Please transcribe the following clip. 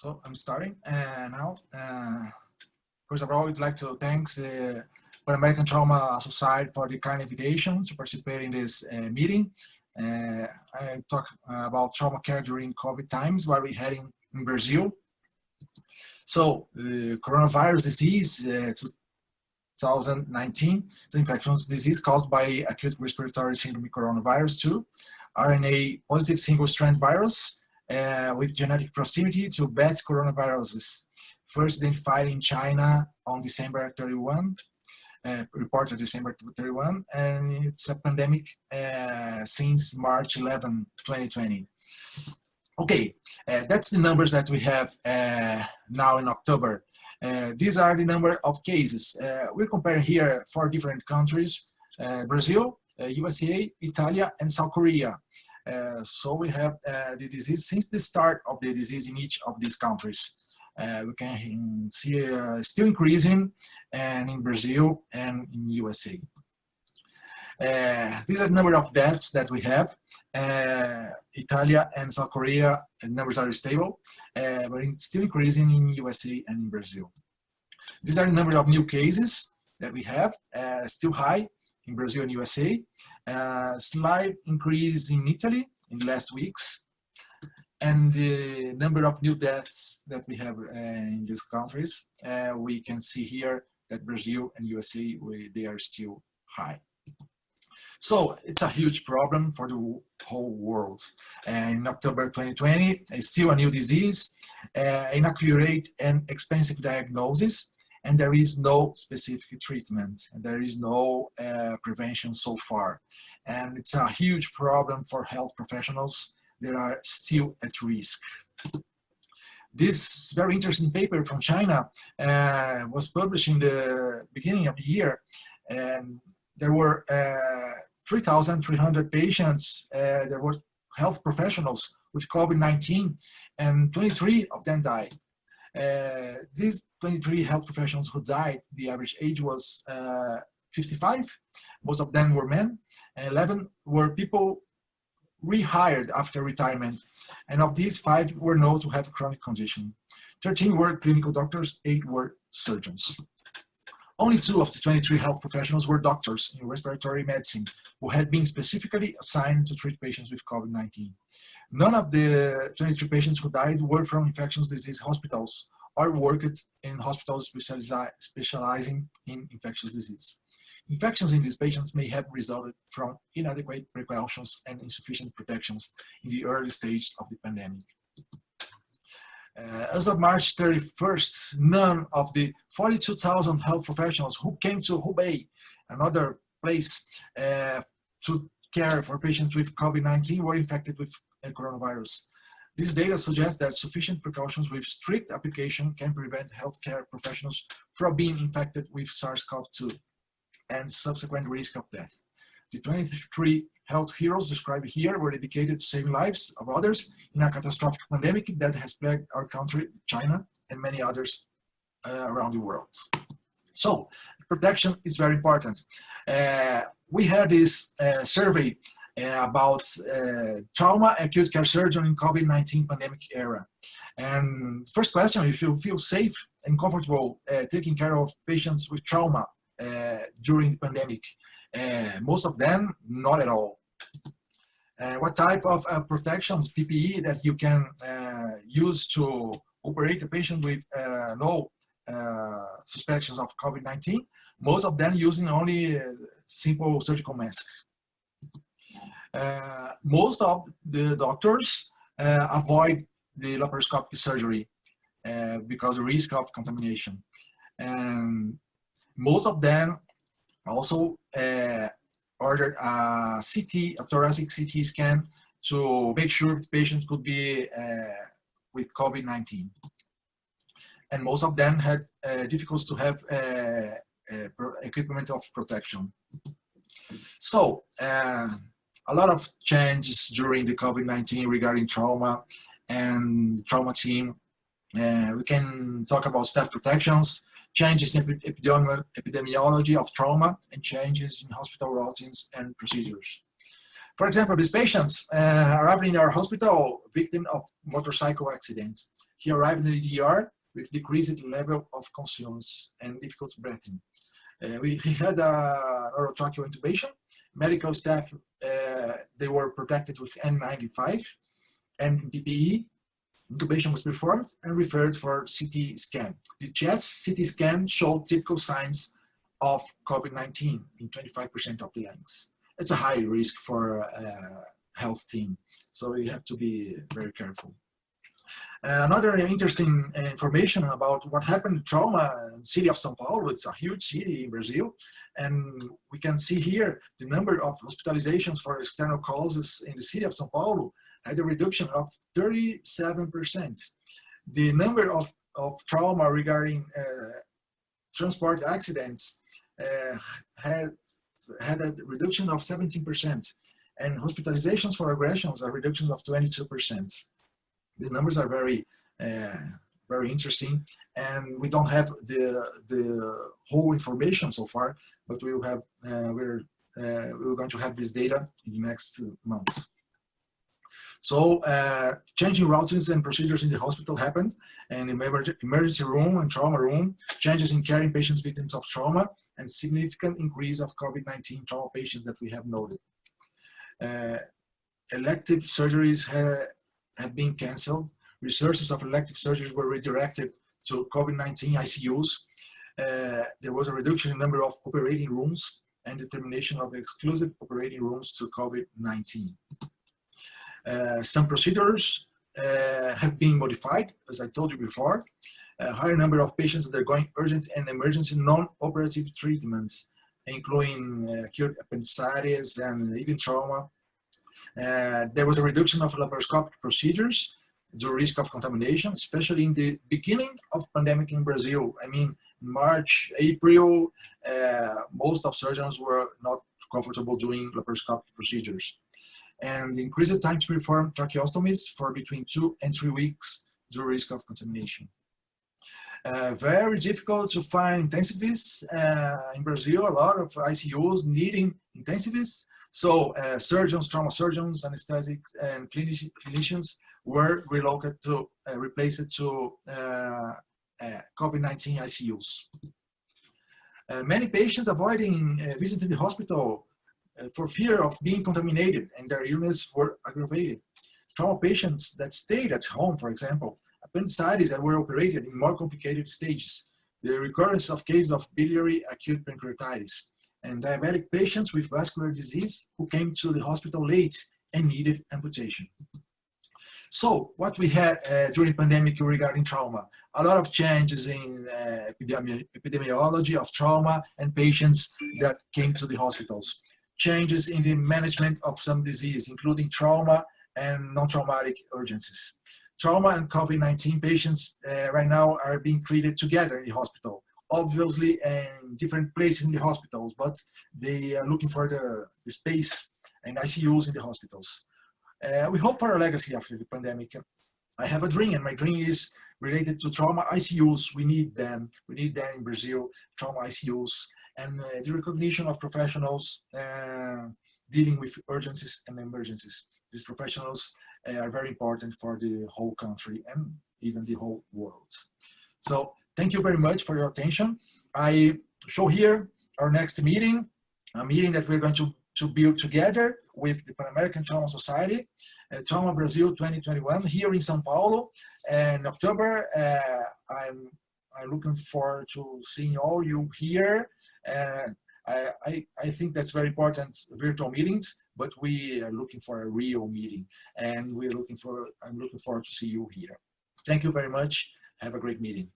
So I'm starting now. First of all, I'd like to thank the Pan-American Trauma Society for the kind invitation to participate in this meeting. I talk about trauma care during COVID times, what we had in Brazil. So the coronavirus disease, 2019, the infectious disease caused by acute respiratory syndrome coronavirus 2, RNA positive single-strand virus with genetic proximity to bat coronaviruses, first identified in China on December 31, reported December 31, and it's a pandemic since March 11, 2020. Okay, that's the numbers that we have now in October. These are the number of cases. We're comparing here 4 different countries, Brazil, USA, Italy, and South Korea. So we have the disease since the start of the disease in each of these countries. We can see still increasing and in Brazil and in USA. These are the number of deaths that we have. Italy and South Korea, numbers are stable, but it's still increasing in USA and in Brazil. These are the number of new cases that we have, still high in Brazil and USA. Slight increase in Italy in the last weeks. And the number of new deaths that we have in these countries, we can see here that Brazil and USA, they are still high. So it's a huge problem for the whole world. In October 2020, it's still a new disease, inaccurate and expensive diagnosis, and there is no specific treatment, and there is no prevention so far. And it's a huge problem for health professionals that are still at risk. This very interesting paper from China was published in the beginning of the year, and there were 3,300 patients, there were health professionals with COVID-19, and 23 of them died. These 23 health professionals who died, the average age was 55. Most of them were men, and 11 were people rehired after retirement. And of these, 5 were known to have chronic condition. 13 were clinical doctors, 8 were surgeons. Only 2 of the 23 health professionals were doctors in respiratory medicine who had been specifically assigned to treat patients with COVID-19. None of the 23 patients who died were from infectious disease hospitals or worked in hospitals specializing in infectious disease. Infections in these patients may have resulted from inadequate precautions and insufficient protections in the early stage of the pandemic. As of March 31st, none of the 42,000 health professionals who came to Hubei, another place to care for patients with COVID-19, were infected with coronavirus. This data suggests that sufficient precautions with strict application can prevent healthcare professionals from being infected with SARS-CoV-2 and subsequent risk of death. The 23 health heroes described here were dedicated to saving lives of others in a catastrophic pandemic that has plagued our country, China, and many others around the world. So, protection is very important. We had this survey about trauma acute care surgery in COVID-19 pandemic era. And first question, if you feel safe and comfortable taking care of patients with trauma during the pandemic, most of them, not at all. What type of protections, PPE, that you can use to operate a patient with no suspicions of COVID-19? Most of them using only simple surgical mask. Most of the doctors avoid the laparoscopic surgery because of the risk of contamination. And most of them also ordered a CT, a thoracic CT scan, to make sure the patient could be with COVID-19. And most of them had difficulties to have equipment of protection. So, a lot of changes during the COVID-19 regarding trauma and trauma team. We can talk about staff protections, changes in epidemiology of trauma, and changes in hospital routines and procedures. For example, these patients arrived in our hospital victim of motorcycle accidents. He arrived in the ER with decreased level of consciousness and difficult breathing. He had a neurotracheal intubation. Medical staff, they were protected with N95 and PPE. Intubation was performed and referred for CT scan. The chest CT scan showed typical signs of COVID-19 in 25% of the lungs. It's a high risk for a health team, so you have to be very careful. Another interesting information about what happened to trauma in the city of São Paulo. It's a huge city in Brazil, and we can see here the number of hospitalizations for external causes in the city of São Paulo had a reduction of 37%. The number of trauma regarding transport accidents had a reduction of 17%, and hospitalizations for aggressions a reduction of 22%. The numbers are very, very interesting, and we don't have the whole information so far, but we will have we're going to have this data in the next months. So changing routines and procedures in the hospital happened, and in emergency room and trauma room, changes in caring patients victims of trauma, and significant increase of COVID-19 trauma patients that we have noted. Elective surgeries have been canceled. Resources of elective surgeries were redirected to COVID-19 ICUs. There was a reduction in the number of operating rooms and determination of exclusive operating rooms to COVID-19. Some procedures have been modified, as I told you before. A higher number of patients undergoing urgent and emergency non-operative treatments, including acute appendicitis and even trauma. There was a reduction of laparoscopic procedures due to risk of contamination, especially in the beginning of pandemic in Brazil. I mean, March, April, most of surgeons were not comfortable doing laparoscopic procedures. And increased time to perform tracheostomies for between 2 and 3 weeks due to risk of contamination. Very difficult to find intensivists in Brazil. A lot of ICUs needing intensivists. So surgeons, trauma surgeons, anesthetics, and clinicians were relocated to replaced to COVID-19 ICUs. Many patients avoiding visiting the hospital for fear of being contaminated, and their illness were aggravated. Trauma patients that stayed at home, for example, appendicitis that were operated in more complicated stages, the recurrence of cases of biliary acute pancreatitis, and diabetic patients with vascular disease who came to the hospital late and needed amputation. So what we had during pandemic regarding trauma, a lot of changes in epidemiology of trauma and patients that came to the hospitals. Changes in the management of some disease, including trauma and non-traumatic urgencies. Trauma and COVID-19 patients right now are being treated together in the hospital, obviously in different places in the hospitals, but they are looking for the space and ICUs in the hospitals. We hope for a legacy after the pandemic. I have a dream, and my dream is related to trauma ICUs. We need them. We need them in Brazil, trauma ICUs, and the recognition of professionals dealing with urgencies and emergencies. These professionals are very important for the whole country and even the whole world. So thank you very much for your attention. I show here our next meeting, a meeting that we're going to build together with the Pan American Trauma Society, Trauma Brazil 2021 here in São Paulo. And in October, I'm looking forward to seeing all you here. I think that's very important, virtual meetings, but we are looking for a real meeting, and I'm looking forward to see you here. Thank you very much. Have a great meeting.